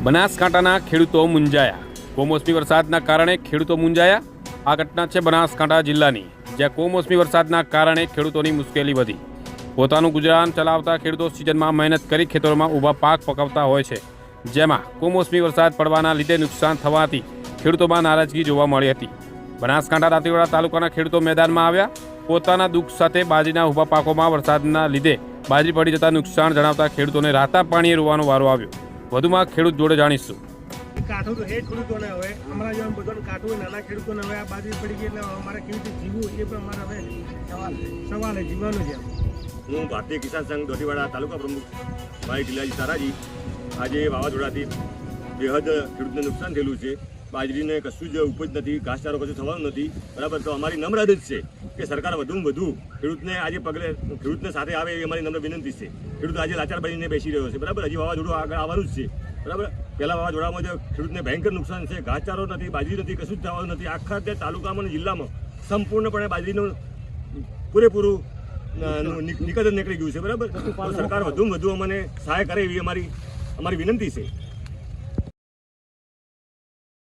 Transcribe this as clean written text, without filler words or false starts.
બનાસકાંઠાના ખેડૂતો મૂંઝાયા। કમોસમી વરસાદના કારણે ખેડૂતો મૂંઝાયા। આ ઘટના છે બનાસકાંઠા જિલ્લાની, જ્યાં કમોસમી વરસાદના કારણે ખેડૂતોની મુશ્કેલી વધી। પોતાનું ગુજરાન ચલાવતા ખેડૂતો સિઝનમાં મહેનત કરી ખેતરોમાં ઊભા પાક પકવતા હોય છે, જેમાં કમોસમી વરસાદ પડવાના લીધે નુકસાન થવાથી ખેડૂતોમાં નારાજગી જોવા મળી હતી। બનાસકાંઠા દાંતીવાડા તાલુકાના ખેડૂતો મેદાનમાં આવ્યા। પોતાના દુઃખ સાથે બાજરીના ઊભા પાકોમાં વરસાદના લીધે બાજરી પડી જતા નુકસાન જણાવતા ખેડૂતોને રાતા પાણીએ રોવાનો વારો આવ્યો। વધુમાં ખેડૂત જોડે જાણીશું। કાઠું તો એ ખેડૂતોને હવે અમારા જેવા બધાને કાઠું હોય, નાના ખેડૂતોને હવે આ બાજરી પડી ગઈ એટલે અમારે કેવી રીતે જીવવું એ પણ અમારે હવે સવાલ છે, જીવવાનું છે। હું ભારતીય કિસાન સંઘ દાંતીવાડા તાલુકા પ્રમુખ ભાઈ ટીલાજી સારાજી। આજે વાવાઝોડાથી બેહદ ખેડૂતને નુકસાન થયેલું છે। બાજરીને કશું જ ઉપજ નથી, ઘાસચારો કશું થવાનું નથી, બરાબર। તો અમારી નમ્ર અરજ છે કે સરકાર વધુમાં વધુ ખેડૂતને આજે પગલે ખેડૂતને સાથે આવે એ અમારી નમ્ર વિનંતી છે। ખેડૂત આજે લાચાર બનીને બેસી રહ્યો છે, બરાબર। હજી વાવાઝોડું આગળ આવવાનું જ છે, બરાબર। પહેલા વાવાઝોડામાં જે ખેડૂતને ભયંકર નુકસાન છે, ઘાસચારો નથી, બાજરી નથી, કશું જ થવાનું નથી। આખા તે તાલુકામાં અને જિલ્લામાં સંપૂર્ણપણે બાજરીનું પૂરેપૂરું નિકંદન નીકળી ગયું છે, બરાબર। તો સરકાર વધુમાં વધુ અમને સહાય કરે એવી અમારી વિનંતી છે।